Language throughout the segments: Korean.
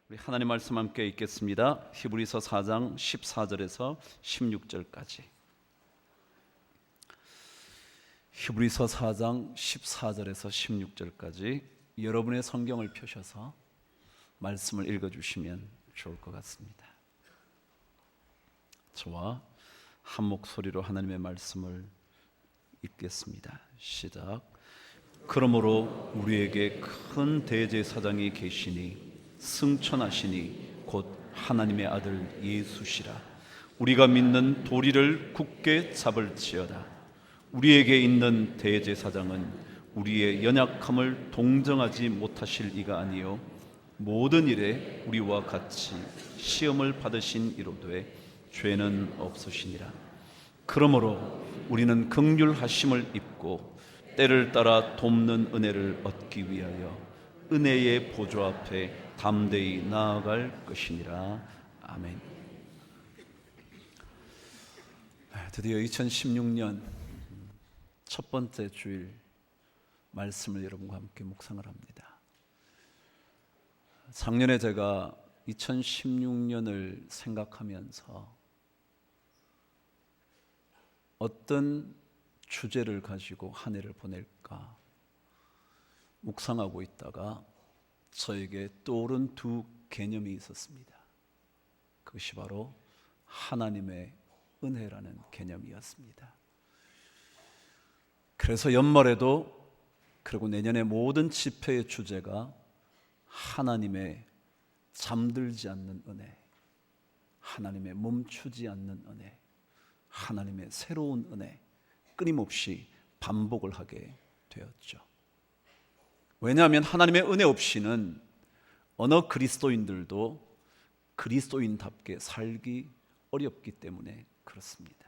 우리 하나님 말씀 함께 읽겠습니다. 히브리서 4장 14절에서 16절까지. 히브리서 4장 14절에서 16절까지 여러분의 성경을 펴셔서 말씀을 읽어주시면 좋을 것 같습니다. 저와 한 목소리로 하나님의 말씀을 읽겠습니다. 시작. 그러므로 우리에게 큰 대제사장이 계시니 승천하시니 곧 하나님의 아들 예수시라. 우리가 믿는 도리를 굳게 잡을지어다. 우리에게 있는 대제사장은 우리의 연약함을 동정하지 못하실 이가 아니요 모든 일에 우리와 같이 시험을 받으신 이로되 죄는 없으시니라. 그러므로 우리는 긍휼하심을 입고 때를 따라 돕는 은혜를 얻기 위하여 은혜의 보좌 앞에 담대히 나아갈 것이니라. 아멘. 드디어 2016년 첫 번째 주일 말씀을 여러분과 함께 묵상을 합니다. 작년에 제가 2016년을 생각하면서 어떤 주제를 가지고 한 해를 보낼까 묵상하고 있다가 저에게 떠오른 두 개념이 있었습니다. 그것이 바로 하나님의 은혜라는 개념이었습니다. 그래서 연말에도 그리고 내년의 모든 집회의 주제가 하나님의 잠들지 않는 은혜, 하나님의 멈추지 않는 은혜, 하나님의 새로운 은혜, 끊임없이 반복을 하게 되었죠. 왜냐하면 하나님의 은혜 없이는 어느 그리스도인들도 그리스도인답게 살기 어렵기 때문에 그렇습니다.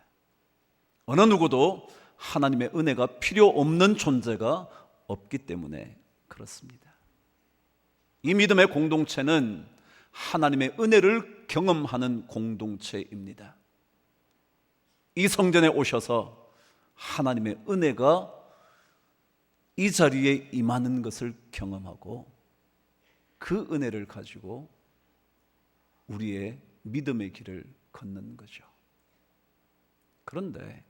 어느 누구도 하나님의 은혜가 필요 없는 존재가 없기 때문에 그렇습니다. 이 믿음의 공동체는 하나님의 은혜를 경험하는 공동체입니다. 이 성전에 오셔서 하나님의 은혜가 이 자리에 임하는 것을 경험하고 그 은혜를 가지고 우리의 믿음의 길을 걷는 거죠. 그런데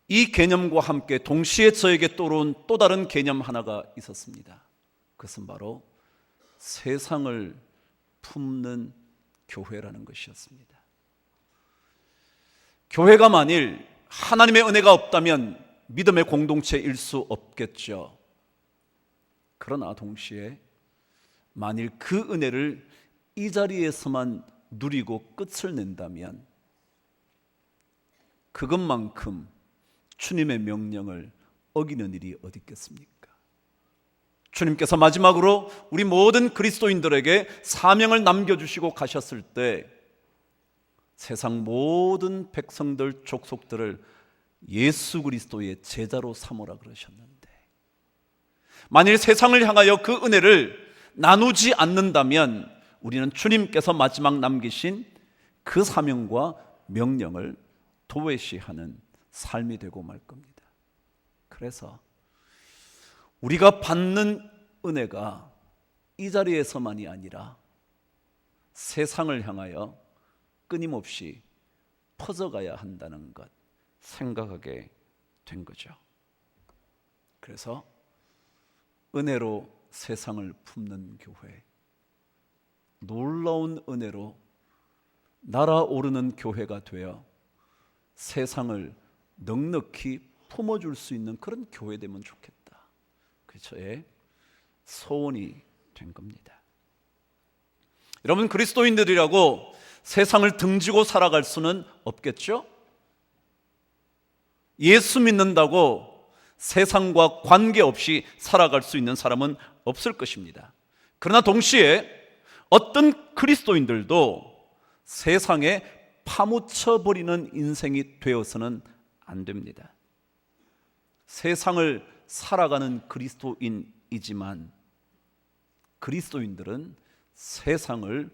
이 개념과 함께 동시에 저에게 떠오른 또 다른 개념 하나가 있었습니다. 그것은 바로 세상을 품는 교회라는 것이었습니다. 교회가 만일 하나님의 은혜가 없다면 믿음의 공동체일 수 없겠죠. 그러나 동시에 만일 그 은혜를 이 자리에서만 누리고 끝을 낸다면 그것만큼 주님의 명령을 어기는 일이 어디 있겠습니까? 주님께서 마지막으로 우리 모든 그리스도인들에게 사명을 남겨주시고 가셨을 때 세상 모든 백성들, 족속들을 예수 그리스도의 제자로 삼으라 그러셨는데 만일 세상을 향하여 그 은혜를 나누지 않는다면 우리는 주님께서 마지막 남기신 그 사명과 명령을 도외시하는 삶이 되고 말 겁니다. 그래서 우리가 받는 은혜가 이 자리에서만이 아니라 세상을 향하여 끊임없이 퍼져가야 한다는 것 생각하게 된 거죠. 그래서 은혜로 세상을 품는 교회, 놀라운 은혜로 날아오르는 교회가 되어 세상을 넉넉히 품어줄 수 있는 그런 교회 되면 좋겠다. 그게 저의 소원이 된 겁니다. 여러분, 그리스도인들이라고 세상을 등지고 살아갈 수는 없겠죠? 예수 믿는다고 세상과 관계없이 살아갈 수 있는 사람은 없을 것입니다. 그러나 동시에 어떤 그리스도인들도 세상에 파묻혀버리는 인생이 되어서는 안 됩니다. 세상을 살아가는 그리스도인이지만 그리스도인들은 세상을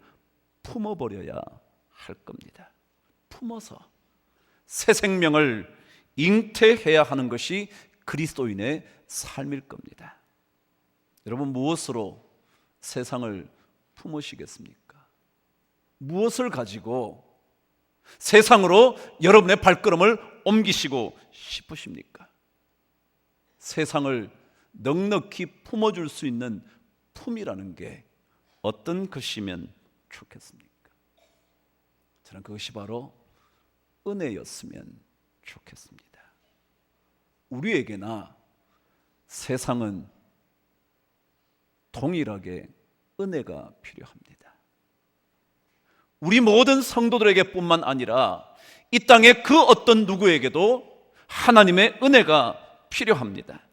품어버려야 할 겁니다. 품어서 새 생명을 잉태해야 하는 것이 그리스도인의 삶일 겁니다. 여러분, 무엇으로 세상을 품으시겠습니까? 무엇을 가지고 세상으로 여러분의 발걸음을 옮기시고 싶으십니까? 세상을 넉넉히 품어줄 수 있는 품이라는 게 어떤 것이면 좋겠습니까? 저는 그것이 바로 은혜였으면 좋겠습니다. 우리에게나 세상은 동일하게 은혜가 필요합니다. 우리 모든 성도들에게 뿐만 아니라 이 땅의 그 어떤 누구에게도 하나님의 은혜가 필요합니다.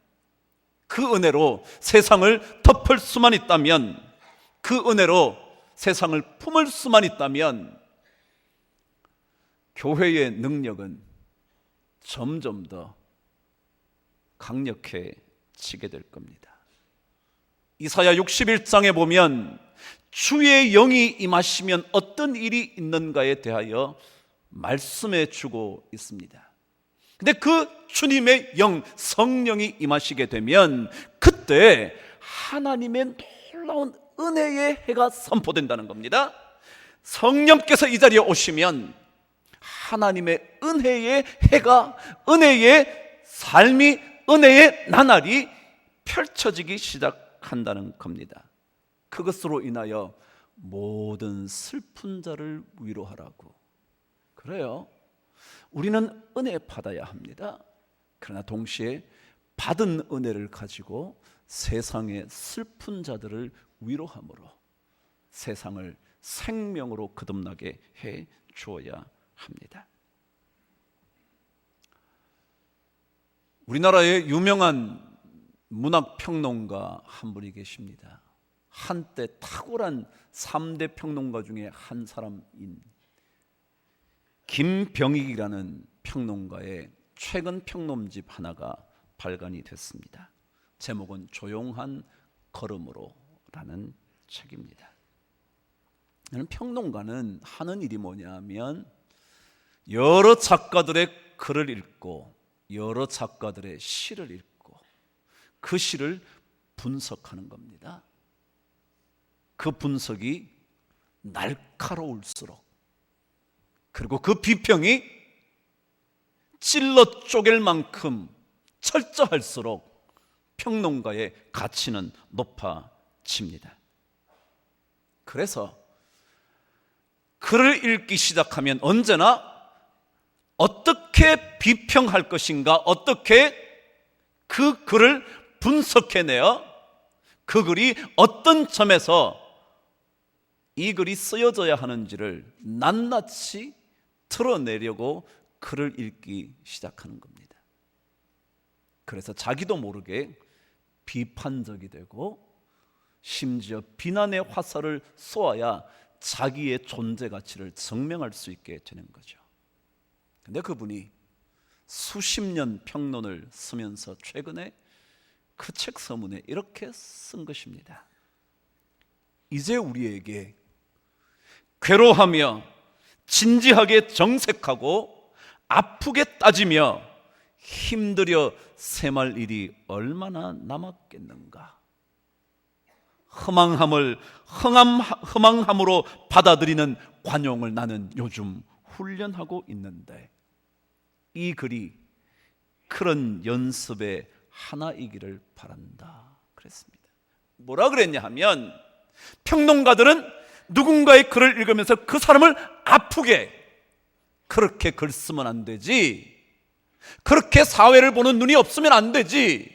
그 은혜로 세상을 덮을 수만 있다면, 그 은혜로 세상을 품을 수만 있다면 교회의 능력은 점점 더 강력해지게 될 겁니다. 이사야 61장에 보면 주의 영이 임하시면 어떤 일이 있는가에 대하여 말씀해 주고 있습니다. 근데 그 주님의 영, 성령이 임하시게 되면 그때 하나님의 놀라운 은혜의 해가 선포된다는 겁니다. 성령께서 이 자리에 오시면 하나님의 은혜의 해가, 은혜의 삶이, 은혜의 나날이 펼쳐지기 시작한다는 겁니다. 그것으로 인하여 모든 슬픈 자를 위로하라고. 그래요, 우리는 은혜 받아야 합니다. 그러나 동시에 받은 은혜를 가지고 세상의 슬픈 자들을 위로함으로 세상을 생명으로 거듭나게 해 주어야 합니다. 우리나라에 유명한 문학평론가 한 분이 계십니다. 한때 탁월한 3대 평론가 중에 한 사람인 김병익이라는 평론가의 최근 평론집 하나가 발간이 됐습니다. 제목은 조용한 걸음으로라는 책입니다. 평론가는 하는 일이 뭐냐면 여러 작가들의 글을 읽고 여러 작가들의 시를 읽고 그 시를 분석하는 겁니다. 그 분석이 날카로울수록, 그리고 그 비평이 찔러 쪼갤 만큼 철저할수록 평론가의 가치는 높아집니다. 그래서 글을 읽기 시작하면 언제나 어떻게 비평할 것인가, 어떻게 그 글을 분석해내어 그 글이 어떤 점에서 이 글이 쓰여져야 하는지를 낱낱이 틀어내려고 글을 읽기 시작하는 겁니다. 그래서 자기도 모르게 비판적이 되고 심지어 비난의 화살을 쏘아야 자기의 존재 가치를 증명할 수 있게 되는 거죠. 근데 그분이 수십 년 평론을 쓰면서 최근에 그 책 서문에 이렇게 쓴 것입니다. 이제 우리에게 괴로워하며 진지하게 정색하고 아프게 따지며 힘들여 셈할 일이 얼마나 남았겠는가. 허망함으로 받아들이는 관용을 나는 요즘 훈련하고 있는데 이 글이 그런 연습의 하나이기를 바란다 그랬습니다. 뭐라 그랬냐 하면, 평론가들은 누군가의 글을 읽으면서 그 사람을 아프게, 그렇게 글 쓰면 안 되지, 그렇게 사회를 보는 눈이 없으면 안 되지,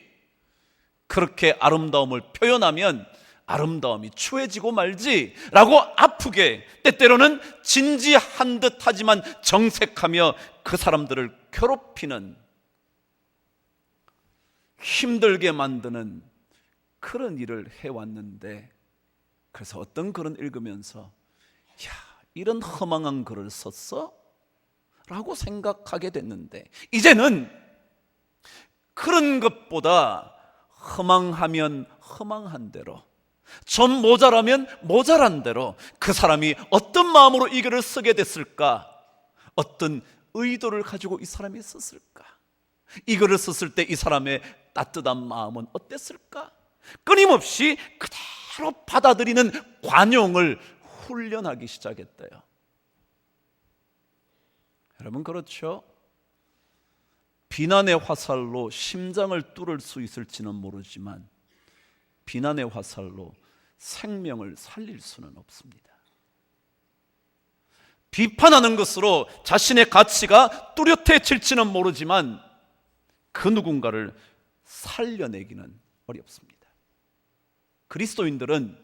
그렇게 아름다움을 표현하면 아름다움이 추해지고 말지 라고 아프게, 때때로는 진지한 듯 하지만 정색하며 그 사람들을 괴롭히는, 힘들게 만드는 그런 일을 해왔는데, 그래서 어떤 글은 읽으면서 야, 이런 허망한 글을 썼어? 라고 생각하게 됐는데, 이제는 그런 것보다 허망하면 허망한 대로, 좀 모자라면 모자란 대로 그 사람이 어떤 마음으로 이 글을 쓰게 됐을까, 어떤 의도를 가지고 이 사람이 썼을까, 이 글을 썼을 때 이 사람의 따뜻한 마음은 어땠을까, 끊임없이 그대로 받아들이는 관용을 훈련하기 시작했대요. 여러분, 그렇죠? 비난의 화살로 심장을 뚫을 수 있을지는 모르지만 비난의 화살로 생명을 살릴 수는 없습니다. 비판하는 것으로 자신의 가치가 뚜렷해질지는 모르지만 그 누군가를 살려내기는 어렵습니다. 그리스도인들은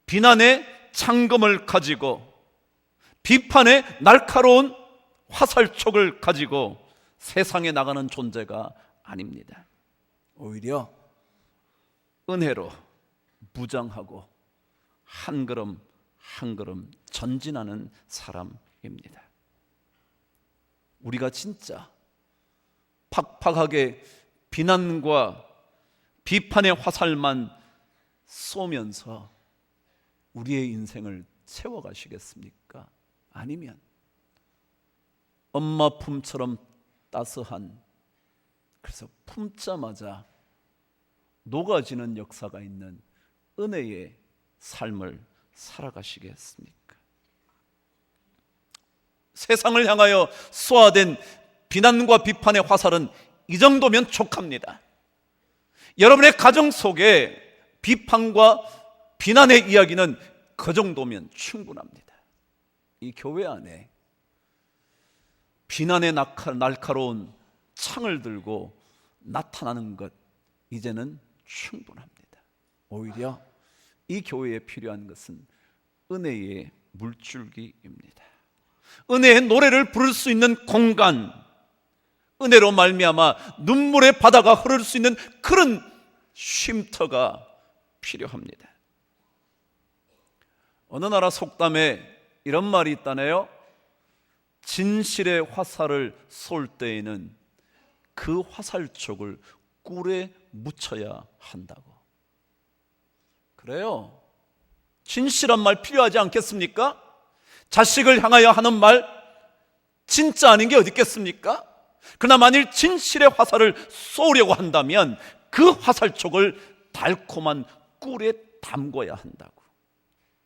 비난의 창검을 가지고 비판의 날카로운 화살촉을 가지고 세상에 나가는 존재가 아닙니다. 오히려 은혜로 무장하고 한 걸음 한 걸음 전진하는 사람입니다. 우리가 진짜 팍팍하게 비난과 비판의 화살만 쏘면서 우리의 인생을 채워가시겠습니까? 아니면 엄마 품처럼 따스한, 그래서 품자마자 녹아지는 역사가 있는 은혜의 삶을 살아가시겠습니까? 세상을 향하여 쏘아댄 비난과 비판의 화살은 이 정도면 족합니다. 여러분의 가정 속에 비판과 비난의 이야기는 그 정도면 충분합니다. 이 교회 안에 비난의 날카로운 창을 들고 나타나는 것, 이제는 충분합니다. 오히려 이 교회에 필요한 것은 은혜의 물줄기입니다. 은혜의 노래를 부를 수 있는 공간, 은혜로 말미암아 눈물의 바다가 흐를 수 있는 그런 쉼터가 필요합니다. 어느 나라 속담에 이런 말이 있다네요. 진실의 화살을 쏠 때에는 그 화살촉을 꿀에 묻혀야 한다고. 그래요, 진실한 말 필요하지 않겠습니까? 자식을 향하여 하는 말 진짜 아닌 게 어디 있겠습니까? 그러나 만일 진실의 화살을 쏘려고 한다면 그 화살촉을 달콤한 꿀에 담궈야 한다고.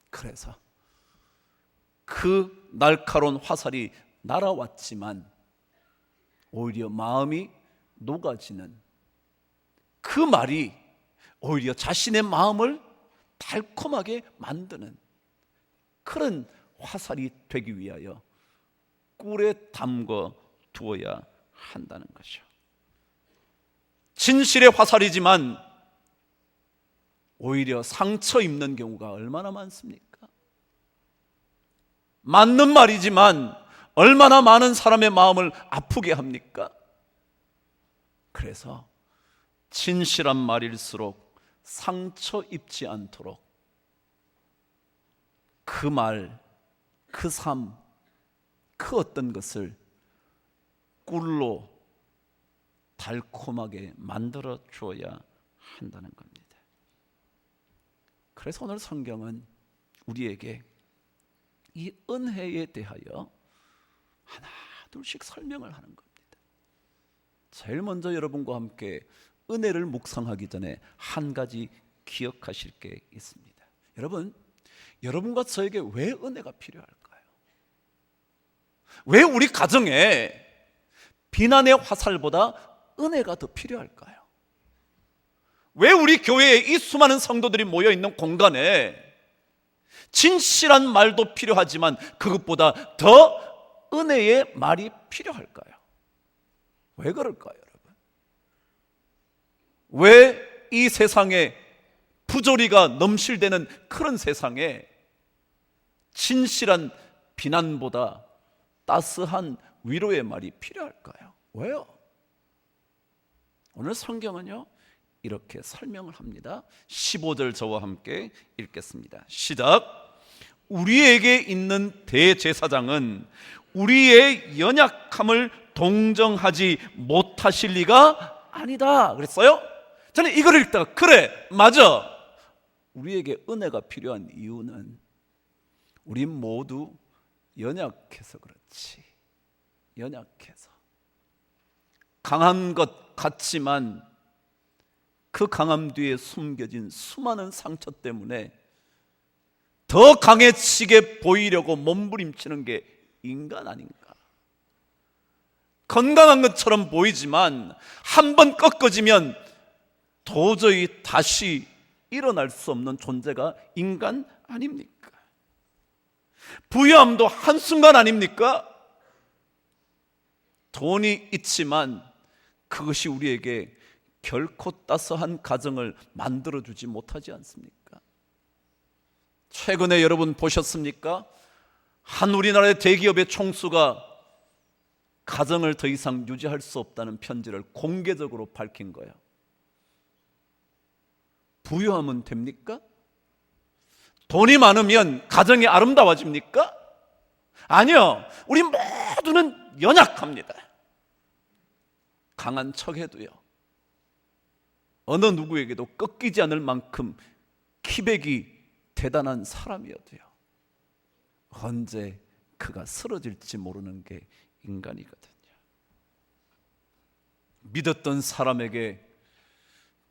그래서 그 날카로운 화살이 날아왔지만 오히려 마음이 녹아지는 그 말이 오히려 자신의 마음을 달콤하게 만드는 그런 화살이 되기 위하여 꿀에 담궈 두어야 한다는 것이죠. 진실의 화살이지만 오히려 상처 입는 경우가 얼마나 많습니까? 맞는 말이지만 얼마나 많은 사람의 마음을 아프게 합니까? 그래서 진실한 말일수록 상처 입지 않도록 그 말, 그 삶, 그 어떤 것을 꿀로 달콤하게 만들어 주어야 한다는 겁니다. 그래서 오늘 성경은 우리에게 이 은혜에 대하여 하나 둘씩 설명을 하는 겁니다. 제일 먼저 여러분과 함께 은혜를 묵상하기 전에 한 가지 기억하실 게 있습니다. 여러분, 여러분과 저에게 왜 은혜가 필요할까요? 왜 우리 가정에 비난의 화살보다 은혜가 더 필요할까요? 왜 우리 교회에 이 수많은 성도들이 모여있는 공간에 진실한 말도 필요하지만 그것보다 더 은혜의 말이 필요할까요? 왜 그럴까요, 여러분? 왜 이 세상에 부조리가 넘실대는 그런 세상에 진실한 비난보다 따스한 위로의 말이 필요할까요? 왜요? 오늘 성경은요 이렇게 설명을 합니다. 15절 저와 함께 읽겠습니다. 시작. 우리에게 있는 대제사장은 우리의 연약함을 동정하지 못하실 리가 아니다 그랬어요. 저는 이걸 읽다가 그래, 맞아, 우리에게 은혜가 필요한 이유는 우리 모두 연약해서 그렇지. 연약해서 강한 것 같지만 그 강함 뒤에 숨겨진 수많은 상처 때문에 더 강해지게 보이려고 몸부림치는 게 인간 아닌가? 건강한 것처럼 보이지만 한 번 꺾어지면 도저히 다시 일어날 수 없는 존재가 인간 아닙니까? 부유함도 한순간 아닙니까? 돈이 있지만 그것이 우리에게 결코 따스한 가정을 만들어주지 못하지 않습니까? 최근에 여러분 보셨습니까? 한 우리나라의 대기업의 총수가 가정을 더 이상 유지할 수 없다는 편지를 공개적으로 밝힌 거예요. 부유하면 됩니까? 돈이 많으면 가정이 아름다워집니까? 아니요. 우리 모두는 연약합니다. 강한 척해도요, 어느 누구에게도 꺾이지 않을 만큼 키백이 대단한 사람이어도요, 언제 그가 쓰러질지 모르는 게 인간이거든요. 믿었던 사람에게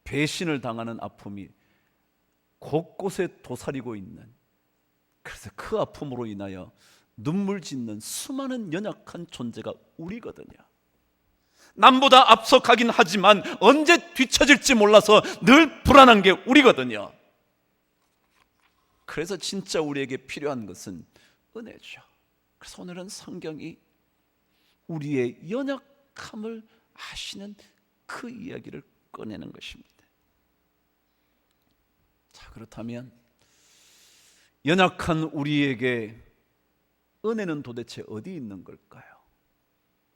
배신을 당하는 아픔이 곳곳에 도사리고 있는, 그래서 그 아픔으로 인하여 눈물 짓는 수많은 연약한 존재가 우리거든요. 남보다 앞서 가긴 하지만 언제 뒤처질지 몰라서 늘 불안한 게 우리거든요. 그래서 진짜 우리에게 필요한 것은 은혜죠. 그래서 오늘은 성경이 우리의 연약함을 아시는 그 이야기를 꺼내는 것입니다. 자, 그렇다면 연약한 우리에게 은혜는 도대체 어디 있는 걸까요?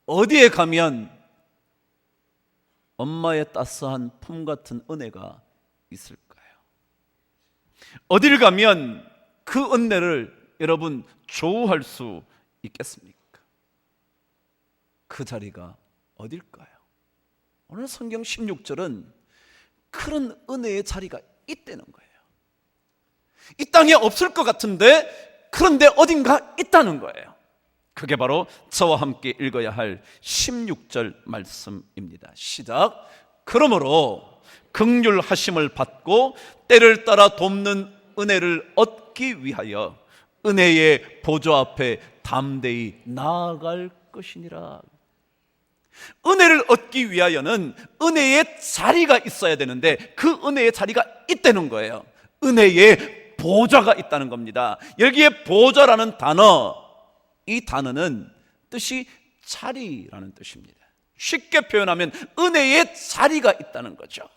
어디에 가면 엄마의 따스한 품 같은 은혜가 있을까요? 어딜 가면 그 은혜를 여러분 조우할 수 있겠습니까? 그 자리가 어딜까요? 오늘 성경 16절은 그런 은혜의 자리가 있다는 거예요. 이 땅에 없을 것 같은데 그런데 어딘가 있다는 거예요. 그게 바로 저와 함께 읽어야 할 16절 말씀입니다. 시작. 그러므로 긍휼하심을 받고 때를 따라 돕는 은혜를 얻기 위하여 은혜의 보좌 앞에 담대히 나아갈 것이니라. 은혜를 얻기 위하여는 은혜의 자리가 있어야 되는데 그 은혜의 자리가 있다는 거예요. 은혜의 보좌가 있다는 겁니다. 여기에 보좌라는 단어, 이 단어는 뜻이 자리라는 뜻입니다. 쉽게 표현하면 은혜의 자리가 있다는 거죠.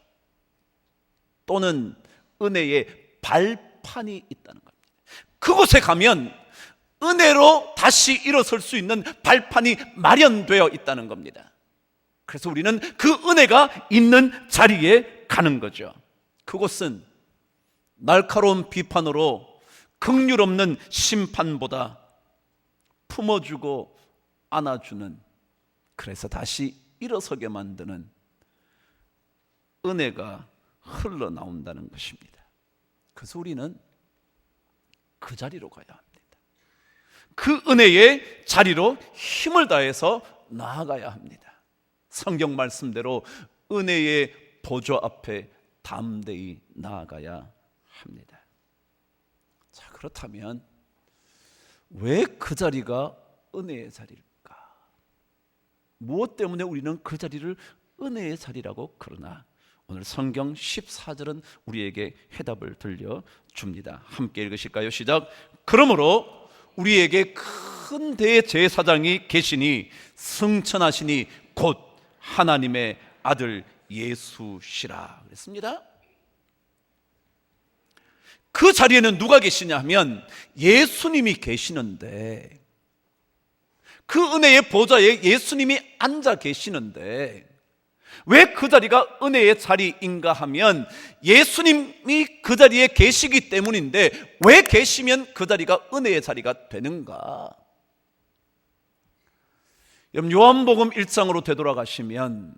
또는 은혜의 발판이 있다는 겁니다. 그곳에 가면 은혜로 다시 일어설 수 있는 발판이 마련되어 있다는 겁니다. 그래서 우리는 그 은혜가 있는 자리에 가는 거죠. 그곳은 날카로운 비판으로 긍휼 없는 심판보다 품어주고 안아주는, 그래서 다시 일어서게 만드는 은혜가 흘러나온다는 것입니다. 그래서 우리는 그 자리로 가야 합니다. 그 은혜의 자리로 힘을 다해서 나아가야 합니다. 성경 말씀대로 은혜의 보좌 앞에 담대히 나아가야 합니다. 자, 그렇다면 왜 그 자리가 은혜의 자리일까? 무엇 때문에 우리는 그 자리를 은혜의 자리라고 그러나? 오늘 성경 14절은 우리에게 해답을 들려줍니다. 함께 읽으실까요? 시작. 그러므로 우리에게 큰 대제사장이 계시니 승천하시니 곧 하나님의 아들 예수시라 그랬습니다. 그 자리에는 누가 계시냐 하면 예수님이 계시는데, 그 은혜의 보좌에 예수님이 앉아 계시는데, 왜 그 자리가 은혜의 자리인가 하면 예수님이 그 자리에 계시기 때문인데, 왜 계시면 그 자리가 은혜의 자리가 되는가? 여러분, 요한복음 1장으로 되돌아가시면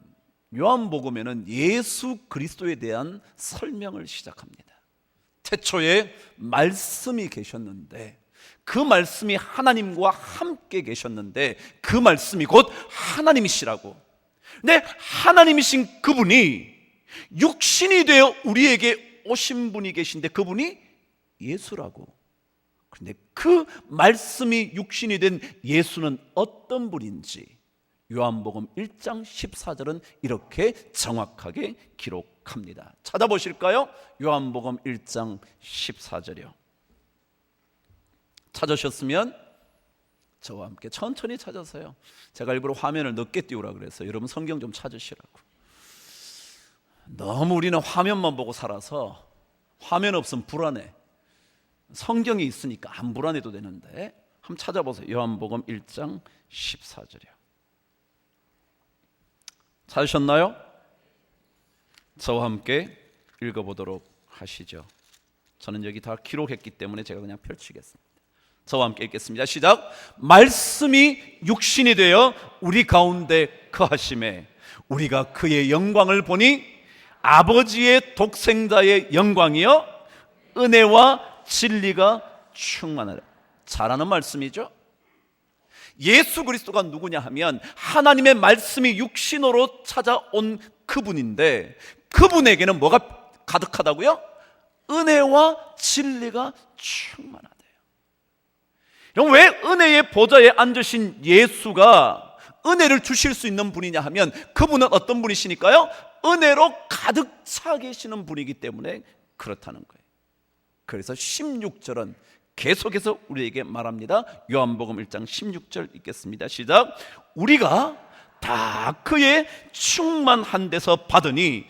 요한복음에는 예수 그리스도에 대한 설명을 시작합니다. 태초에 말씀이 계셨는데 그 말씀이 하나님과 함께 계셨는데 그 말씀이 곧 하나님이시라고. 근데 하나님이신 그분이 육신이 되어 우리에게 오신 분이 계신데 그분이 예수라고. 그런데 그 말씀이 육신이 된 예수는 어떤 분인지 요한복음 1장 14절은 이렇게 정확하게 기록합니다. 찾아보실까요? 요한복음 1장 14절이요. 찾으셨으면 저와 함께 천천히 찾아서요. 제가 일부러 화면을 늦게 띄우라 그래서 여러분 성경 좀 찾으시라고. 너무 우리는 화면만 보고 살아서 화면 없으면 불안해. 성경이 있으니까 안 불안해도 되는데 한번 찾아보세요. 요한복음 1장 14절이요. 찾으셨나요? 저와 함께 읽어보도록 하시죠. 저는 여기 다 기록했기 때문에 제가 그냥 펼치겠습니다. 저와 함께 읽겠습니다. 시작. 말씀이 육신이 되어 우리 가운데 거하심에 우리가 그의 영광을 보니 아버지의 독생자의 영광이요 은혜와 진리가 충만하라. 잘하는 말씀이죠. 예수 그리스도가 누구냐 하면 하나님의 말씀이 육신으로 찾아온 그분인데 그분에게는 뭐가 가득하다고요? 은혜와 진리가 충만하대요. 그럼 왜 은혜의 보좌에 앉으신 예수가 은혜를 주실 수 있는 분이냐 하면 그분은 어떤 분이시니까요? 은혜로 가득 차 계시는 분이기 때문에 그렇다는 거예요. 그래서 16절은 계속해서 우리에게 말합니다. 요한복음 1장 16절 읽겠습니다. 시작. 우리가 다 그의 충만한 데서 받으니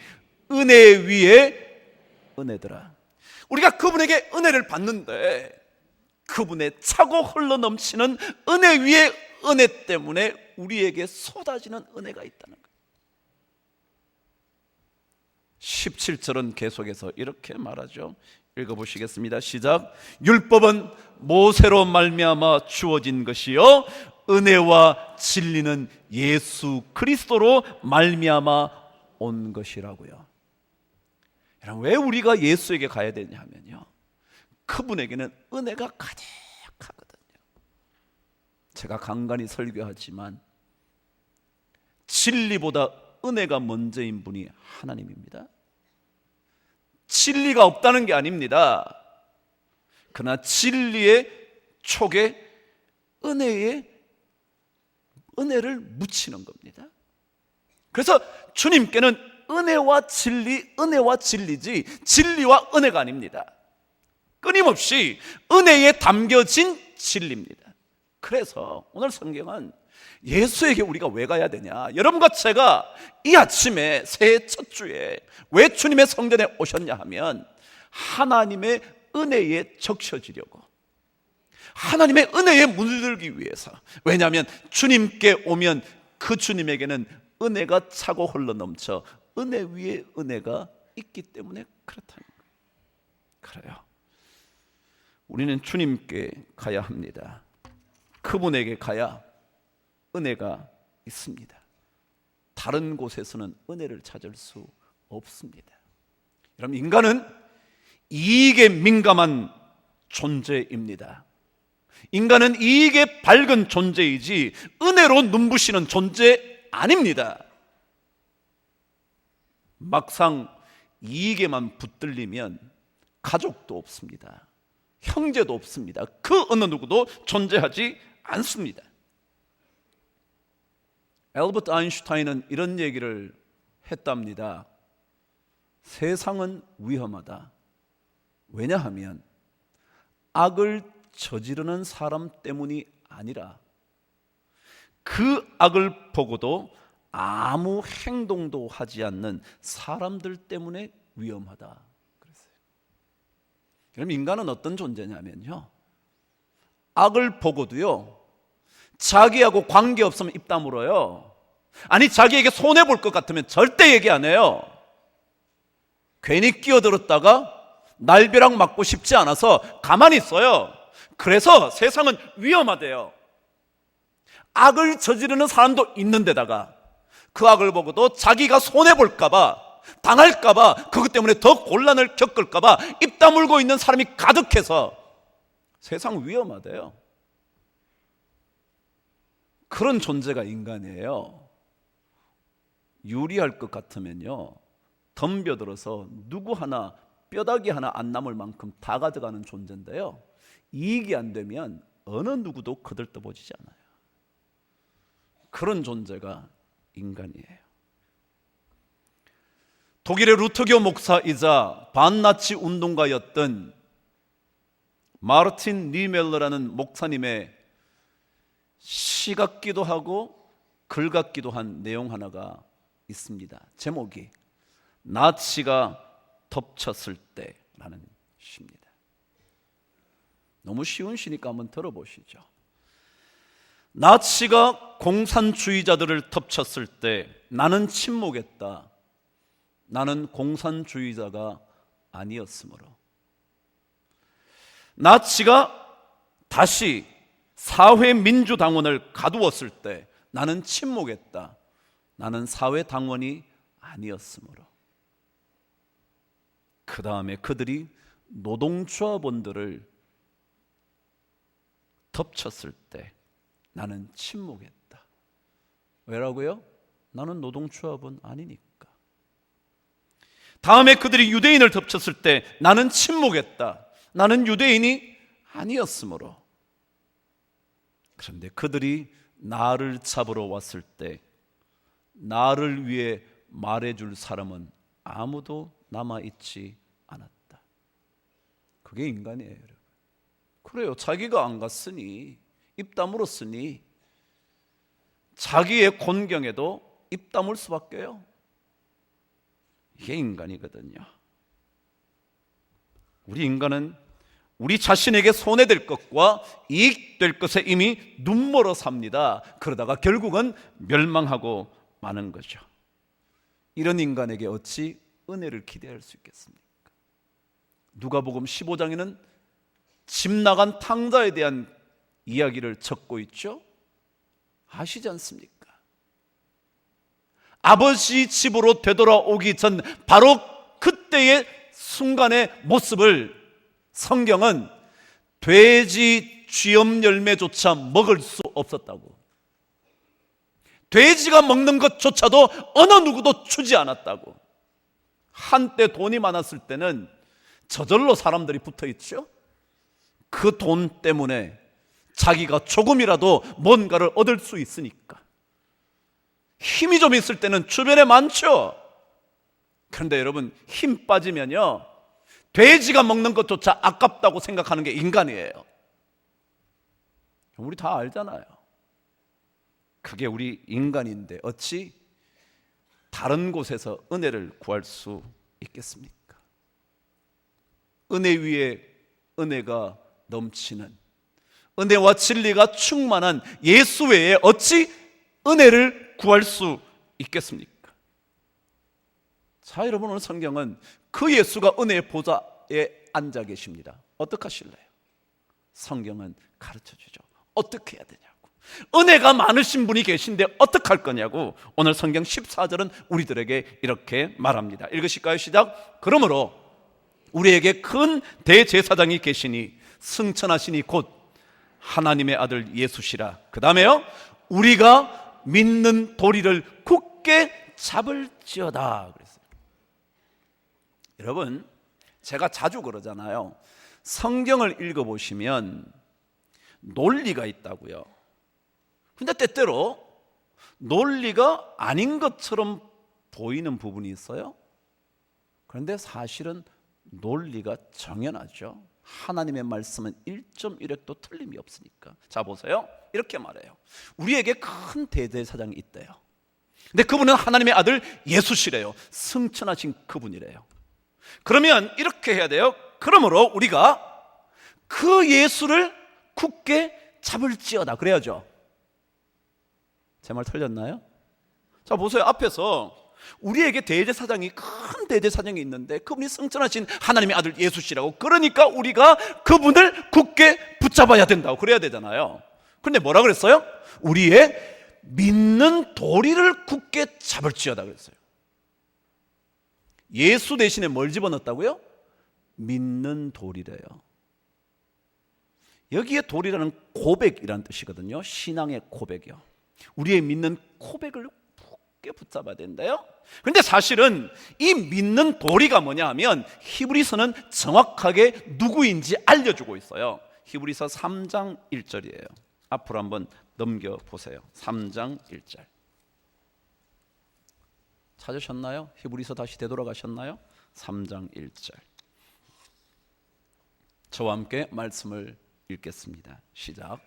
은혜 위에 은혜더라. 우리가 그분에게 은혜를 받는데 그분의 차고 흘러넘치는 은혜 위에 은혜 때문에 우리에게 쏟아지는 은혜가 있다는 거예요. 17절은 계속해서 이렇게 말하죠. 읽어보시겠습니다. 시작. 율법은 모세로 말미암아 주어진 것이요 은혜와 진리는 예수 그리스도로 말미암아 온 것이라고요. 여러분, 왜 우리가 예수에게 가야 되냐 하면요, 그분에게는 은혜가 가득하거든요. 제가 간간히 설교하지만 진리보다 은혜가 먼저인 분이 하나님입니다. 진리가 없다는 게 아닙니다. 그러나 진리의 촉에 은혜를 묻히는 겁니다. 그래서 주님께는 은혜와 진리지 진리와 은혜가 아닙니다. 끊임없이 은혜에 담겨진 진리입니다. 그래서 오늘 성경은 예수에게 우리가 왜 가야 되냐? 여러분과 제가 이 아침에 새해 첫 주에 왜 주님의 성전에 오셨냐 하면 하나님의 은혜에 적셔지려고, 하나님의 은혜에 물들기 위해서. 왜냐하면 주님께 오면 그 주님에게는 은혜가 차고 흘러넘쳐 은혜 위에 은혜가 있기 때문에 그렇다는 거예요. 그래요. 우리는 주님께 가야 합니다. 그분에게 가야 은혜가 있습니다. 다른 곳에서는 은혜를 찾을 수 없습니다. 여러분, 인간은 이익에 민감한 존재입니다. 인간은 이익에 밝은 존재이지 은혜로 눈부시는 존재 아닙니다. 막상 이익에만 붙들리면 가족도 없습니다. 형제도 없습니다. 그 어느 누구도 존재하지 않습니다. 엘버트 아인슈타인은 이런 얘기를 했답니다. 세상은 위험하다. 왜냐하면 악을 저지르는 사람 때문이 아니라 그 악을 보고도 아무 행동도 하지 않는 사람들 때문에 위험하다 그랬어요. 그럼 인간은 어떤 존재냐면요, 악을 보고도요 자기하고 관계없으면 입 다물어요. 아니, 자기에게 손해볼 것 같으면 절대 얘기 안 해요. 괜히 끼어들었다가 날벼락 맞고 싶지 않아서 가만히 있어요. 그래서 세상은 위험하대요. 악을 저지르는 사람도 있는데다가 그 악을 보고도 자기가 손해볼까봐, 당할까봐, 그것 때문에 더 곤란을 겪을까봐 입 다물고 있는 사람이 가득해서 세상 위험하대요. 그런 존재가 인간이에요. 유리할 것 같으면요 덤벼들어서 누구 하나 뼈다귀 하나 안 남을 만큼 다 가져가는 존재인데요, 이익이 안 되면 어느 누구도 거들떠보지지 않아요. 그런 존재가 인간이에요. 독일의 루터교 목사이자 반나치 운동가였던 마르틴 니멜러라는 목사님의 시 같기도 하고 글 같기도 한 내용 하나가 있습니다. 제목이 나치가 덮쳤을 때라는 시입니다. 너무 쉬운 시니까 한번 들어보시죠. 나치가 공산주의자들을 덮쳤을 때 나는 침묵했다. 나는 공산주의자가 아니었으므로. 나치가 다시 사회민주당원을 가두었을 때 나는 침묵했다. 나는 사회당원이 아니었으므로. 그 다음에 그들이 노동조합원들을 덮쳤을 때 나는 침묵했다. 왜라고요? 나는 노동조합원 아니니까. 다음에 그들이 유대인을 덮쳤을 때 나는 침묵했다. 나는 유대인이 아니었으므로. 그런데 그들이 나를 잡으러 왔을 때 나를 위해 말해줄 사람은 아무도 남아있지 않았다. 그게 인간이에요, 여러분. 그래요. 자기가 안 갔으니, 입 다물었으니 자기의 곤경에도 입 다물 수밖에요. 이게 인간이거든요. 우리 인간은 우리 자신에게 손해될 것과 이익될 것에 이미 눈멀어 삽니다. 그러다가 결국은 멸망하고 마는 거죠. 이런 인간에게 어찌 은혜를 기대할 수 있겠습니까? 누가복음 15장에는 집 나간 탕자에 대한 이야기를 적고 있죠. 아시지 않습니까? 아버지 집으로 되돌아오기 전 바로 그때의 순간의 모습을 성경은 돼지 쥐염 열매조차 먹을 수 없었다고, 돼지가 먹는 것조차도 어느 누구도 주지 않았다고. 한때 돈이 많았을 때는 저절로 사람들이 붙어있죠. 그 돈 때문에 자기가 조금이라도 뭔가를 얻을 수 있으니까. 힘이 좀 있을 때는 주변에 많죠. 그런데 여러분, 힘 빠지면요, 돼지가 먹는 것조차 아깝다고 생각하는 게 인간이에요. 우리 다 알잖아요. 그게 우리 인간인데 어찌 다른 곳에서 은혜를 구할 수 있겠습니까? 은혜 위에 은혜가 넘치는, 은혜와 진리가 충만한 예수 외에 어찌 은혜를 구할 수 있겠습니까? 자, 여러분, 오늘 성경은 그 예수가 은혜의 보좌에 앉아 계십니다. 어떻게 하실래요? 성경은 가르쳐주죠. 어떻게 해야 되냐고. 은혜가 많으신 분이 계신데 어떻게 할 거냐고. 오늘 성경 14절은 우리들에게 이렇게 말합니다. 읽으실까요? 시작. 그러므로 우리에게 큰 대제사장이 계시니 승천하시니 곧 하나님의 아들 예수시라. 그 다음에요, 우리가 믿는 도리를 굳게 잡을지어다 그랬어요. 여러분, 제가 자주 그러잖아요. 성경을 읽어보시면 논리가 있다고요. 근데 때때로 논리가 아닌 것처럼 보이는 부분이 있어요. 그런데 사실은 논리가 정연하죠. 하나님의 말씀은 1.1획도 틀림이 없으니까. 자, 보세요. 이렇게 말해요. 우리에게 큰 대제사장이 있대요. 근데 그분은 하나님의 아들 예수시래요. 승천하신 그분이래요. 그러면 이렇게 해야 돼요. 그러므로 우리가 그 예수를 굳게 잡을지어다 그래야죠. 제 말 틀렸나요? 자, 보세요. 앞에서 우리에게 대제사장이, 큰 대제사장이 있는데 그분이 승천하신 하나님의 아들 예수시라고. 그러니까 우리가 그분을 굳게 붙잡아야 된다고 그래야 되잖아요. 그런데 뭐라 그랬어요? 우리의 믿는 도리를 굳게 잡을지어다 그랬어요. 예수 대신에 뭘 집어넣었다고요? 믿는 도리래요. 여기에 도리라는 고백이라는 뜻이거든요. 신앙의 고백이요. 우리의 믿는 고백을 굳게 붙잡아야 된다요. 그런데 사실은 이 믿는 도리가 뭐냐 하면 히브리서는 정확하게 누구인지 알려주고 있어요. 히브리서 3장 1절이에요. 앞으로 한번 넘겨보세요. 3장 1절 찾으셨나요? 히브리서 다시 되돌아가셨나요? 3장 1절 저와 함께 말씀을 읽겠습니다. 시작.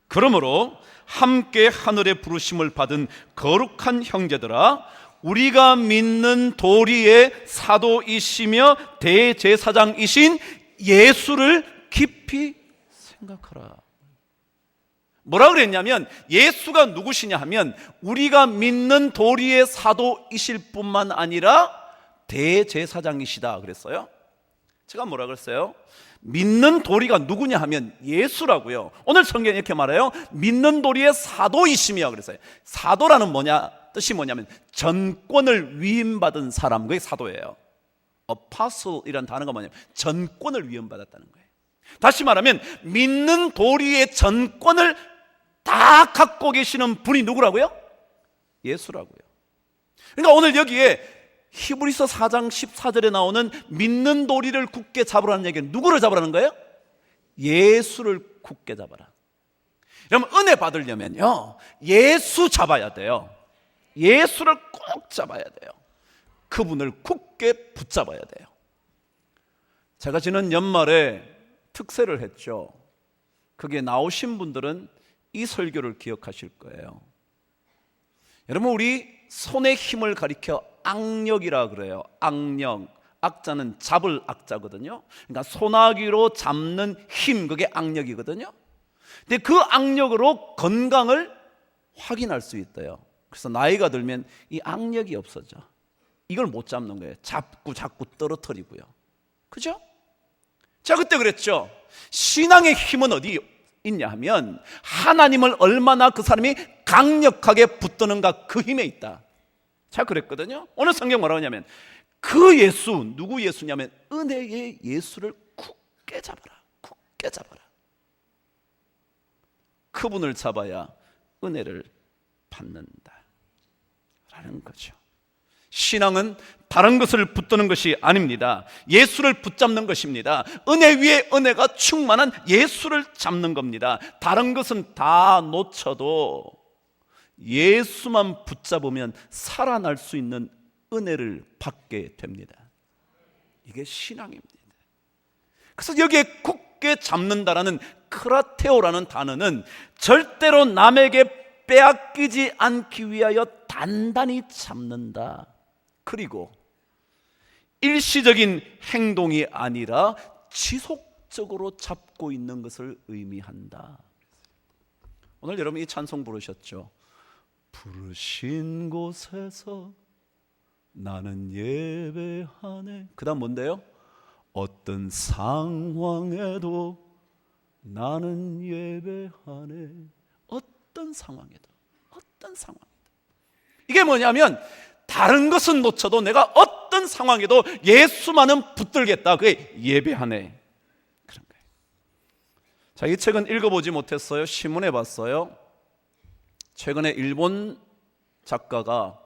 그러므로 함께 하늘의 부르심을 받은 거룩한 형제들아, 우리가 믿는 도리의 사도이시며 대제사장이신 예수를 깊이 생각하라. 뭐라 그랬냐면 예수가 누구시냐 하면 우리가 믿는 도리의 사도이실 뿐만 아니라 대제사장이시다 그랬어요. 제가 뭐라 그랬어요? 믿는 도리가 누구냐 하면 예수라고요. 오늘 성경에 이렇게 말해요. 믿는 도리의 사도이시며 그랬어요. 사도라는 뜻이 뭐냐면 전권을 위임받은 사람, 그게 사도예요. apostle이라는 단어가 뭐냐면 전권을 위임받았다는 거예요. 다시 말하면 믿는 도리의 전권을 다 갖고 계시는 분이 누구라고요? 예수라고요. 그러니까 오늘 여기에 히브리서 4장 14절에 나오는 믿는 도리를 굳게 잡으라는 얘기는 누구를 잡으라는 거예요? 예수를 굳게 잡아라. 여러분 은혜 받으려면요 예수 잡아야 돼요. 예수를 꼭 잡아야 돼요. 그분을 굳게 붙잡아야 돼요. 제가 지난 연말에 특세를 했죠. 그게 나오신 분들은 이 설교를 기억하실 거예요. 여러분 우리 손의 힘을 가리켜 악력이라 그래요. 악력. 악자는 잡을 악자거든요. 그러니까 소나기로 잡는 힘, 그게 악력이거든요. 근데 그 악력으로 건강을 확인할 수 있대요. 그래서 나이가 들면 이 악력이 없어져. 이걸 못 잡는 거예요. 자꾸 떨어뜨리고요. 그죠? 제가 그때 그랬죠. 신앙의 힘은 어디 있냐 하면 하나님을 얼마나 그 사람이 강력하게 붙드는가 그 힘에 있다. 제가 그랬거든요. 오늘 성경 뭐라고 하냐면 그 예수, 누구 예수냐면 은혜의 예수를 굳게 잡아라. 굳게 잡아라. 그분을 잡아야 은혜를 받는다 라는 거죠. 신앙은 다른 것을 붙드는 것이 아닙니다. 예수를 붙잡는 것입니다. 은혜 위에 은혜가 충만한 예수를 잡는 겁니다. 다른 것은 다 놓쳐도 예수만 붙잡으면 살아날 수 있는 은혜를 받게 됩니다. 이게 신앙입니다. 그래서 여기에 굳게 잡는다라는 크라테오라는 단어는 절대로 남에게 빼앗기지 않기 위하여 단단히 잡는다. 그리고 일시적인 행동이 아니라 지속적으로 잡고 있는 것을 의미한다. 오늘 여러분 이 찬송 부르셨죠? 부르신 곳에서 나는 예배하네. 그 다음 뭔데요? 어떤 상황에도 나는 예배하네. 어떤 상황에도. 이게 뭐냐면 다른 것은 놓쳐도 내가 어떤 상황에도 예수만은 붙들겠다. 그게 예배하네. 그런 거예요. 자, 이 책은 읽어보지 못했어요. 신문에 봤어요. 최근에 일본 작가가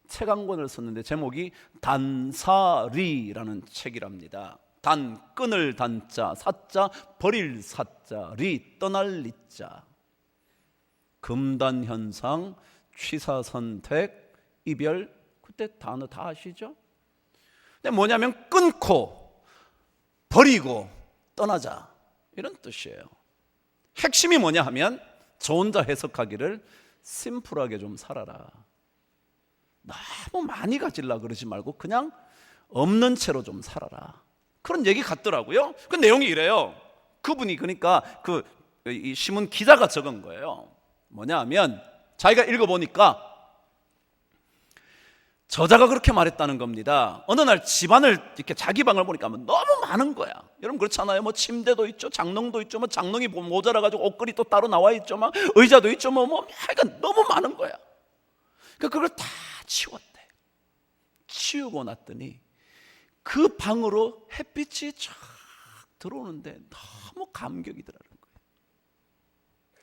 책 한 권을 썼는데 제목이 단사리라는 책이랍니다. 단, 끊을 단자, 사자, 버릴 사자, 리, 떠날 리자. 금단 현상, 취사 선택, 이별. 그때 단어 다 아시죠? 근데 뭐냐면 끊고 버리고 떠나자 이런 뜻이에요. 핵심이 뭐냐 하면 저 혼자 해석하기를 심플하게 좀 살아라. 너무 많이 가지려고 그러지 말고 그냥 없는 채로 좀 살아라. 그런 얘기 같더라고요. 그 내용이 이래요. 그분이 그러니까 이 신문 기자가 적은 거예요. 뭐냐 하면 자기가 읽어보니까 저자가 그렇게 말했다는 겁니다. 어느 날 집안을 이렇게 자기 방을 보니까 너무 많은 거야. 여러분 그렇잖아요. 뭐 침대도 있죠, 장롱도 있죠, 뭐 장롱이 모자라가지고 옷걸이 또 따로 나와 있죠, 막 의자도 있죠, 하여간 너무 많은 거야. 그걸 다 치웠대. 치우고 났더니 그 방으로 햇빛이 쫙 들어오는데 너무 감격이더라는 거예요.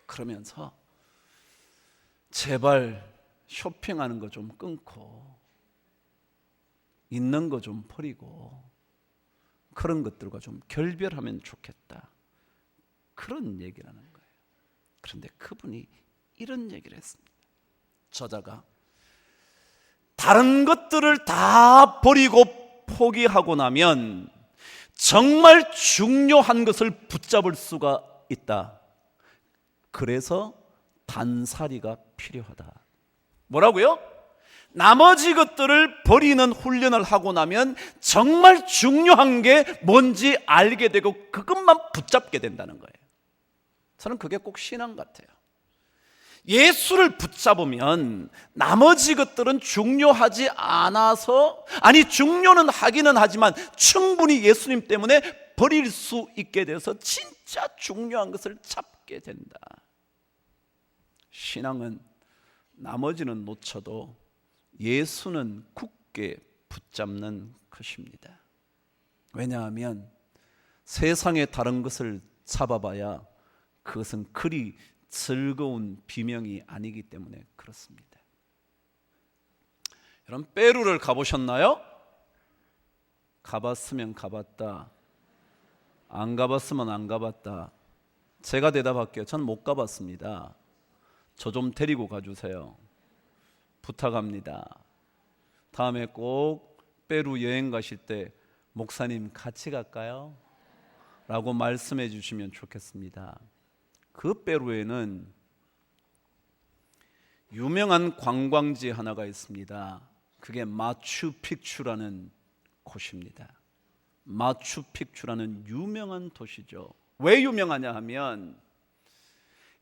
그러면서 제발 쇼핑하는 거 좀 끊고 있는 거 좀 버리고 그런 것들과 좀 결별하면 좋겠다, 그런 얘기를 하는 거예요. 그런데 그분이 이런 얘기를 했습니다. 저자가 다른 것들을 다 버리고 포기하고 나면 정말 중요한 것을 붙잡을 수가 있다. 그래서 단살이가 필요하다. 뭐라고요? 나머지 것들을 버리는 훈련을 하고 나면 정말 중요한 게 뭔지 알게 되고 그것만 붙잡게 된다는 거예요. 저는 그게 꼭 신앙 같아요. 예수를 붙잡으면 나머지 것들은 중요하지 않아서, 아니 중요는 하기는 하지만 충분히 예수님 때문에 버릴 수 있게 돼서 진짜 중요한 것을 잡게 된다. 신앙은 나머지는 놓쳐도 예수는 굳게 붙잡는 것입니다. 왜냐하면 세상의 다른 것을 잡아봐야 그것은 그리 즐거운 비명이 아니기 때문에 그렇습니다. 여러분, 페루를 가보셨나요? 가봤으면 가봤다, 안 가봤으면 안 가봤다. 제가 대답할게요. 전 못 가봤습니다. 저 좀 데리고 가주세요. 부탁합니다. 다음에 꼭 페루 여행 가실 때 목사님 같이 갈까요? 라고 말씀해 주시면 좋겠습니다. 그 페루에는 유명한 관광지 하나가 있습니다. 그게 마추픽추라는 곳입니다. 마추픽추라는 유명한 도시죠. 왜 유명하냐 하면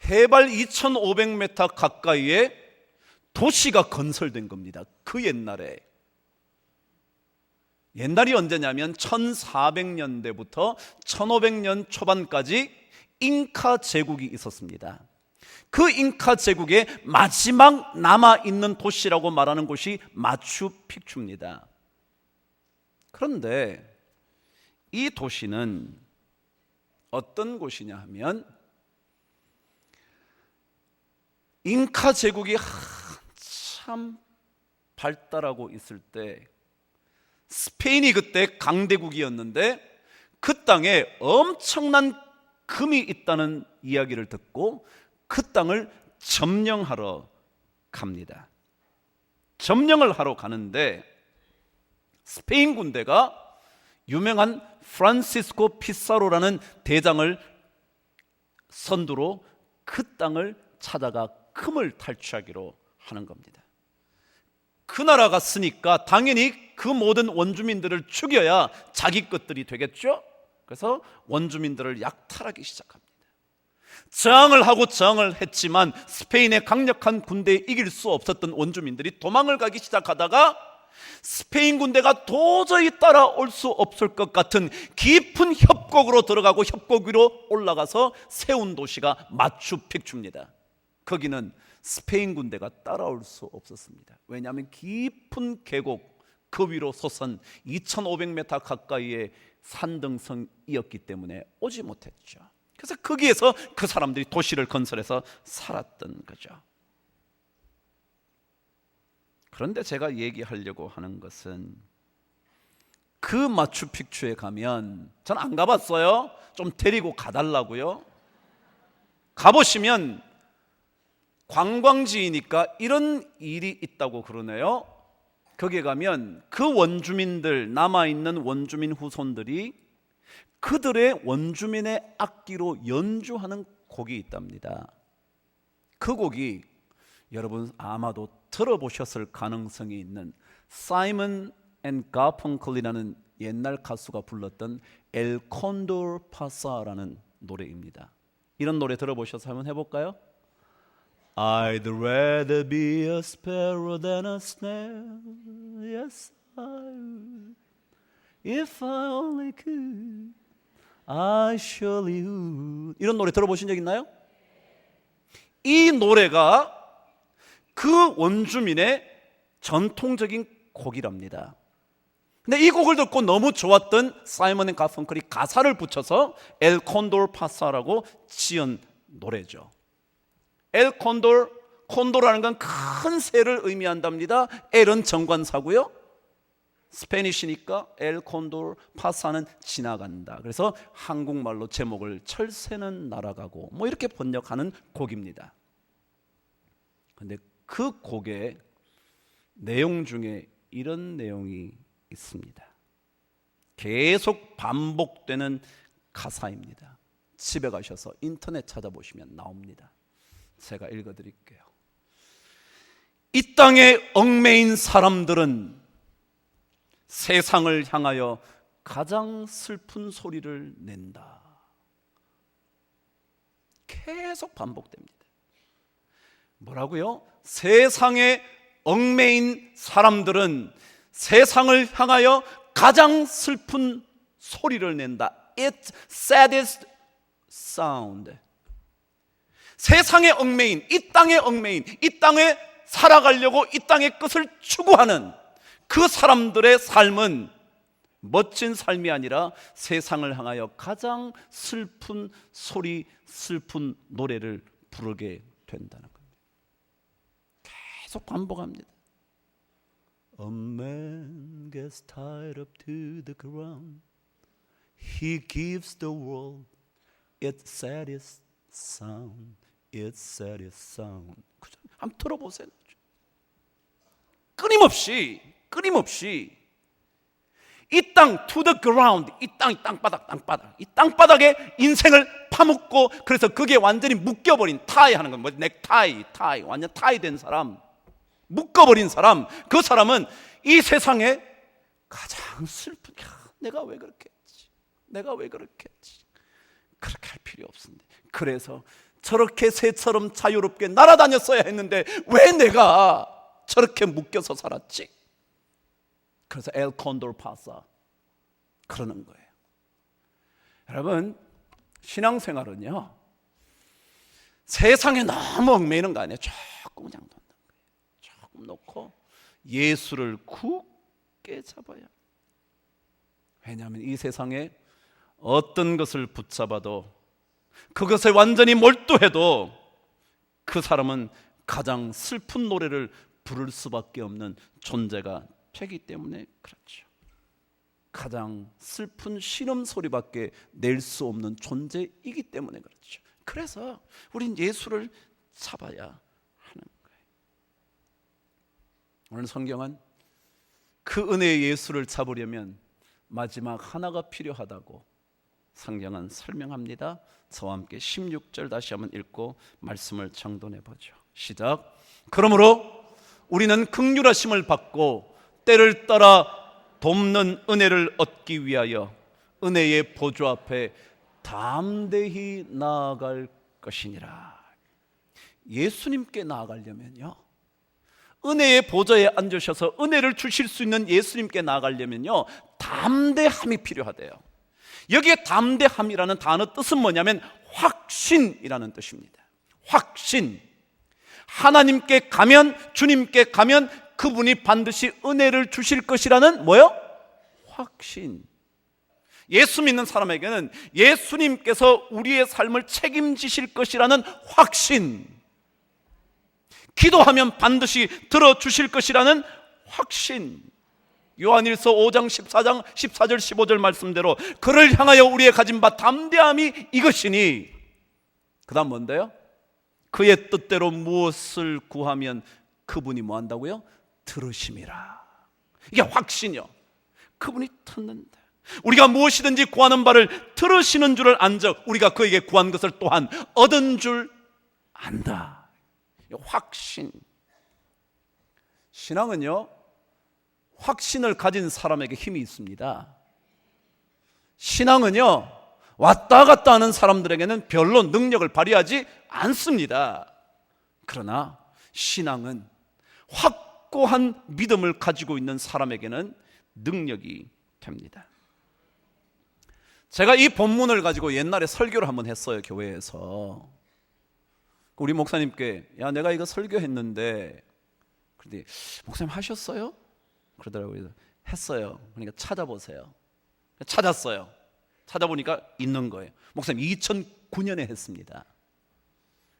해발 2500m 가까이에 도시가 건설된 겁니다. 그 옛날이 언제냐면 1400년대부터 1500년 초반까지 잉카 제국이 있었습니다. 그 잉카 제국의 마지막 남아있는 도시라고 말하는 곳이 마추픽추입니다. 그런데 이 도시는 어떤 곳이냐 하면 잉카 제국이 한참 발달하고 있을 때 스페인이 그때 강대국이었는데 그 땅에 엄청난 금이 있다는 이야기를 듣고 그 땅을 점령하러 갑니다. 점령을 하러 가는데 스페인 군대가 유명한 프란시스코 피사로라는 대장을 선두로 그 땅을 찾아가 금을 탈취하기로 하는 겁니다. 그 나라가 쓰니까 당연히 그 모든 원주민들을 죽여야 자기 것들이 되겠죠. 그래서 원주민들을 약탈하기 시작합니다. 저항을 하고 저항을 했지만 스페인의 강력한 군대에 이길 수 없었던 원주민들이 도망을 가기 시작하다가 스페인 군대가 도저히 따라올 수 없을 것 같은 깊은 협곡으로 들어가고 협곡 위로 올라가서 세운 도시가 마추픽추입니다. 거기는 스페인 군대가 따라올 수 없었습니다. 왜냐하면 깊은 계곡 그 위로 솟은 2500m 가까이의 산등성이었기 때문에 오지 못했죠. 그래서 거기에서 그 사람들이 도시를 건설해서 살았던 거죠. 그런데 제가 얘기하려고 하는 것은 그 마추픽추에 가면, 전 안 가봤어요. 좀 데리고 가달라고요. 가보시면 관광지이니까 이런 일이 있다고 그러네요. 거기에 가면 그 원주민들, 남아있는 원주민 후손들이 그들의 원주민의 악기로 연주하는 곡이 있답니다. 그 곡이 여러분 아마도 들어보셨을 가능성이 있는 사이먼 앤 가펑클이라는 옛날 가수가 불렀던 엘 콘도르 파사라는 노래입니다. 이런 노래 들어보셔서 한번 해볼까요? I'd rather be a sparrow than a snail. Yes, I would. If I only could, I surely would. 이런 노래 들어보신 적 있나요? 이 노래가 그 원주민의 전통적인 곡이랍니다. 근데 이 곡을 듣고 너무 좋았던 사이먼 앤 가펑클이 가사를 붙여서 엘 콘도르 파사라고 지은 노래죠. 엘 콘도르 콘도라는 건 큰 새를 의미한답니다. 엘은 정관사고요, 스페니쉬니까 엘 콘돌 파사는 지나간다. 그래서 한국말로 제목을 철새는 날아가고 뭐 이렇게 번역하는 곡입니다. 그런데 그 곡의 내용 중에 이런 내용이 있습니다. 계속 반복되는 가사입니다. 집에 가셔서 인터넷 찾아보시면 나옵니다. 제가 읽어드릴게요. 이 땅에 얽매인 사람들은 세상을 향하여 가장 슬픈 소리를 낸다. 계속 반복됩니다. 뭐라고요? 세상에 얽매인 사람들은 세상을 향하여 가장 슬픈 소리를 낸다. It's saddest sound. 세상에 얽매인, 이 땅에 얽매인, 이 땅에 살아가려고 이 땅의 끝을 추구하는 그 사람들의 삶은 멋진 삶이 아니라 세상을 향하여 가장 슬픈 소리, 슬픈 노래를 부르게 된다는 겁니다. 계속 반복합니다. A man gets tied up to the ground. He gives the world its saddest sound. Its saddest sound. 한번 들어보세요. 끊임없이 이 땅 to the ground, 이 땅바닥, 이 땅바닥에 인생을 파묻고, 그래서 그게 완전히 묶여버린, 타이 하는 건 뭐 넥타이, 완전 타이 된 사람, 묶어버린 사람, 그 사람은 이 세상에 가장 슬픈, 내가 왜 그렇게 했지, 그렇게 할 필요 없습니다. 그래서 저렇게 새처럼 자유롭게 날아다녔어야 했는데 왜 내가 저렇게 묶여서 살았지? 그래서 엘 콘돌 파사 그러는 거예요. 여러분, 신앙생활은요, 세상에 너무 얽매이는 거 아니에요. 조금 그냥 놓는 거예요. 조금 놓고 예수를 굳게 잡아야. 왜냐하면 이 세상에 어떤 것을 붙잡아도, 그것에 완전히 몰두해도 그 사람은 가장 슬픈 노래를 부를 수밖에 없는 존재가 되기 때문에 그렇죠. 가장 슬픈 신음소리밖에 낼 수 없는 존재이기 때문에 그렇죠. 그래서 우린 예수를 잡아야 하는 거예요. 오늘 성경은 그 은혜의 예수를 잡으려면 마지막 하나가 필요하다고 성경은 설명합니다. 저와 함께 16절 다시 한번 읽고 말씀을 정돈해 보죠. 시작. 그러므로 우리는 긍휼하심을 받고 때를 따라 돕는 은혜를 얻기 위하여 은혜의 보좌 앞에 담대히 나아갈 것이니라. 예수님께 나아가려면요, 은혜의 보좌에 앉으셔서 은혜를 주실 수 있는 예수님께 나아가려면요, 담대함이 필요하대요. 여기에 담대함이라는 단어 뜻은 뭐냐면 확신이라는 뜻입니다. 확신. 하나님께 가면, 주님께 가면 그분이 반드시 은혜를 주실 것이라는 뭐요? 확신. 예수 믿는 사람에게는 예수님께서 우리의 삶을 책임지실 것이라는 확신, 기도하면 반드시 들어주실 것이라는 확신. 요한일서 5장 14장 14절 15절 말씀대로 그를 향하여 우리의 가진 바 담대함이 이것이니, 그 다음 뭔데요? 그의 뜻대로 무엇을 구하면 그분이 뭐 한다고요? 들으심이라. 이게 확신이요. 그분이 듣는다. 우리가 무엇이든지 구하는 바를 들으시는 줄을 안적 우리가 그에게 구한 것을 또한 얻은 줄 안다. 확신. 신앙은요, 확신을 가진 사람에게 힘이 있습니다. 신앙은요, 왔다 갔다 하는 사람들에게는 별로 능력을 발휘하지 않습니다. 그러나 신앙은 확고한 믿음을 가지고 있는 사람에게는 능력이 됩니다. 제가 이 본문을 가지고 옛날에 설교를 한번 했어요, 교회에서. 우리 목사님께, 야, 내가 이거 설교했는데, 그런데 목사님 하셨어요? 그러더라고요. 했어요. 그러니까 찾아보세요. 찾았어요. 찾아보니까 있는 거예요. 목사님 2009년에 했습니다.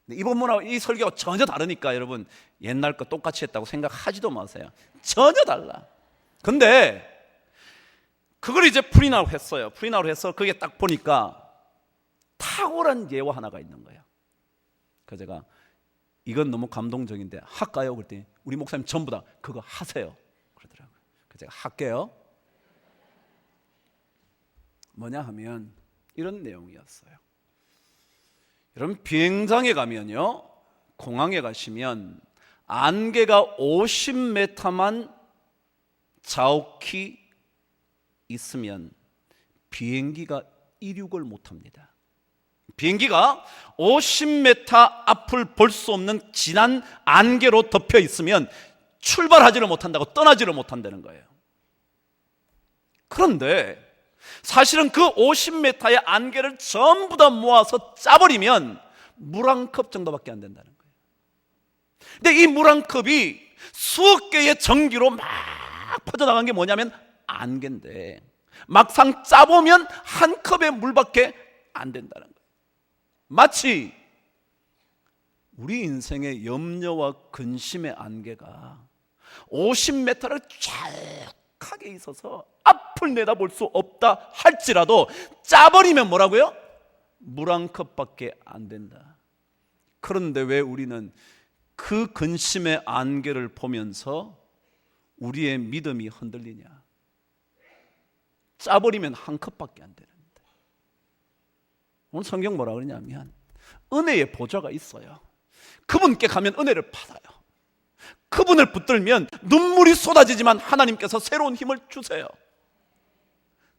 이번 문화 이 설교가 전혀 다르니까 여러분 옛날 거 똑같이 했다고 생각하지도 마세요. 전혀 달라. 근데 그걸 이제 프린트아웃 했어요. 프린트아웃 해서 그게 딱 보니까 탁월한 예화 하나가 있는 거예요. 그래서 제가 이건 너무 감동적인데 할까요? 그랬더니 우리 목사님 전부 다 그거 하세요 그러더라고요. 그래서 제가 할게요. 뭐냐 하면 이런 내용이었어요. 여러분 비행장에 가면요, 공항에 가시면 안개가 50m만 자욱히 있으면 비행기가 이륙을 못합니다. 비행기가 50m 앞을 볼 수 없는 진한 안개로 덮여 있으면 출발하지를 못한다고, 떠나지를 못한다는 거예요. 그런데 사실은 그 50m의 안개를 전부 다 모아서 짜버리면 물 한 컵 정도밖에 안 된다는 거예요. 근데 이 물 한 컵이 수억 개의 전기로 막 퍼져나간 게 뭐냐면 안개인데 막상 짜보면 한 컵의 물밖에 안 된다는 거예요. 마치 우리 인생의 염려와 근심의 안개가 50m를 쫙하게 있어서 앞을 내다볼 수 없다 할지라도 짜버리면 뭐라고요? 물 한 컵밖에 안 된다. 그런데 왜 우리는 그 근심의 안개를 보면서 우리의 믿음이 흔들리냐? 짜버리면 한 컵밖에 안 되는데. 오늘 성경 뭐라 그러냐면 은혜의 보좌가 있어요. 그분께 가면 은혜를 받아요. 그분을 붙들면 눈물이 쏟아지지만 하나님께서 새로운 힘을 주세요.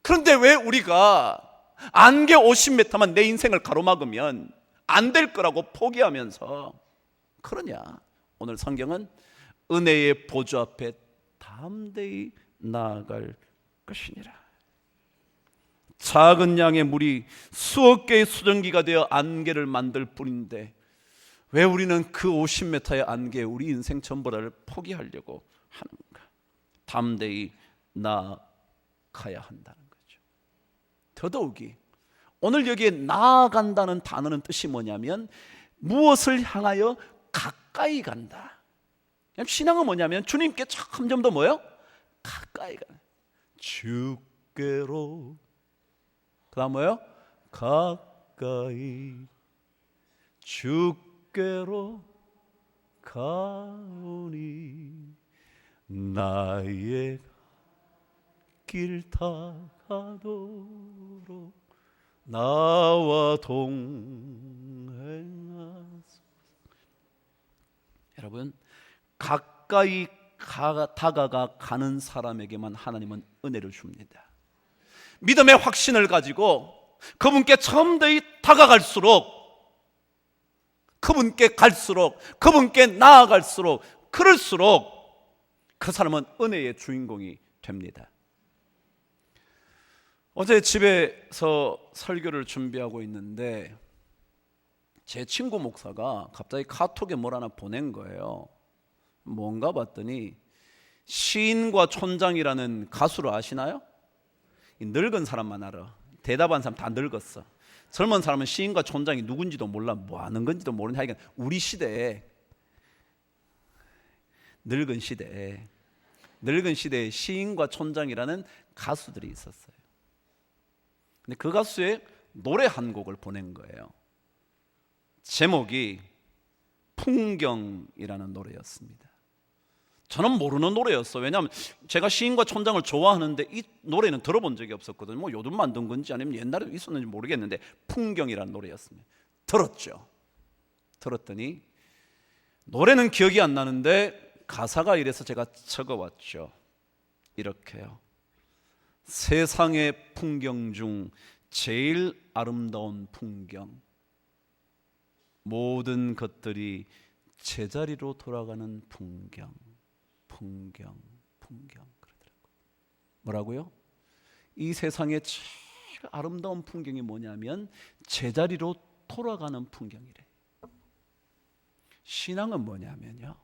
그런데 왜 우리가 안개 50m만 내 인생을 가로막으면 안 될 거라고 포기하면서 그러냐? 오늘 성경은 은혜의 보좌 앞에 담대히 나아갈 것이니라. 작은 양의 물이 수억 개의 수증기가 되어 안개를 만들 뿐인데 왜 우리는 그 50m의 안개에 우리 인생 전부를 포기하려고 하는가? 담대히 나아가야 한다는 거죠. 더더욱이 오늘 여기에 나아간다는 단어는 뜻이 뭐냐면 무엇을 향하여 가까이 간다. 신앙은 뭐냐면 주님께 점점 더 뭐예요? 가까이 가는. 주께로. 그 다음 뭐예요? 가까이 주께로 가오니 나의 길 다가도록 나와 동행하소서. 여러분, 가까이 다가가 가는 사람에게만 하나님은 은혜를 줍니다. 믿음의 확신을 가지고 그분께 점더히 다가갈수록, 그분께 갈수록, 그분께 나아갈수록, 그럴수록 그 사람은 은혜의 주인공이 됩니다. 어제 집에서 설교를 준비하고 있는데 제 친구 목사가 갑자기 카톡에 뭘 하나 보낸 거예요. 뭔가 봤더니 시인과 촌장이라는 가수를 아시나요? 늙은 사람만 알아. 대답한 사람 다 늙었어. 젊은 사람은 시인과 촌장이 누군지도 몰라, 뭐 하는 건지도 모르는. 하여간 우리 시대에, 늙은 시대에 시인과 촌장이라는 가수들이 있었어요. 근데 그 가수의 노래 한 곡을 보낸 거예요. 제목이 풍경이라는 노래였습니다. 저는 모르는 노래였어. 왜냐하면 제가 시인과 촌장을 좋아하는데 이 노래는 들어본 적이 없었거든요. 뭐 요즘 만든 건지 아니면 옛날에 있었는지 모르겠는데 풍경이라는 노래였습니다. 들었죠. 들었더니 노래는 기억이 안 나는데 가사가 이래서 제가 적어왔죠. 이렇게요. 세상의 풍경 중 제일 아름다운 풍경, 모든 것들이 제자리로 돌아가는 풍경. 그러더라고요. 뭐라고요? 이 세상의 제일 아름다운 풍경이 뭐냐면 제자리로 돌아가는 풍경이래. 신앙은 뭐냐면요,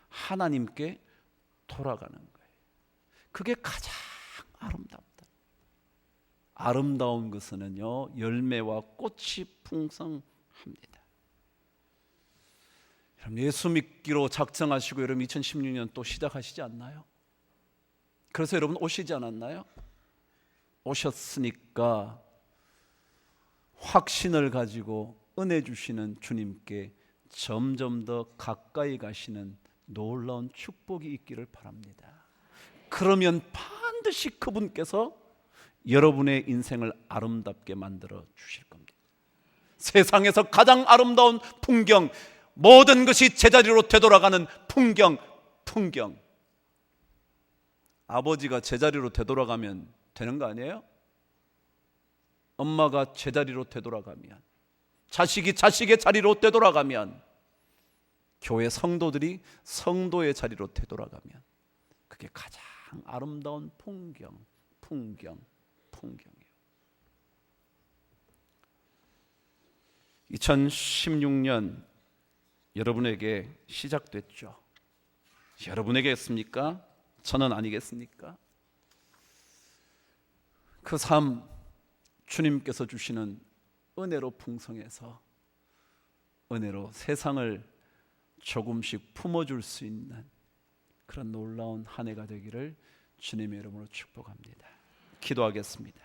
하나님께 돌아가는 거예요. 그게 가장 아름답다. 아름다운 것은요 열매와 꽃이 풍성합니다. 그럼 예수 믿기로 작정하시고 여러분 2016년 또 시작하시지 않나요? 그래서 여러분 오시지 않았나요? 오셨으니까 확신을 가지고 은혜 주시는 주님께 점점 더 가까이 가시는 놀라운 축복이 있기를 바랍니다. 그러면 반드시 그분께서 여러분의 인생을 아름답게 만들어 주실 겁니다. 세상에서 가장 아름다운 풍경, 모든 것이 제자리로 되돌아가는 풍경. 아버지가 제자리로 되돌아가면 되는 거 아니에요? 엄마가 제자리로 되돌아가면, 자식이 자식의 자리로 되돌아가면, 교회 성도들이 성도의 자리로 되돌아가면 그게 가장 아름다운 풍경이에요. 2016년 여러분에게 시작됐죠. 여러분에게였습니까? 저는 아니겠습니까? 그 삶 주님께서 주시는 은혜로 풍성해서 은혜로 세상을 조금씩 품어줄 수 있는 그런 놀라운 한 해가 되기를 주님의 이름으로 축복합니다. 기도하겠습니다.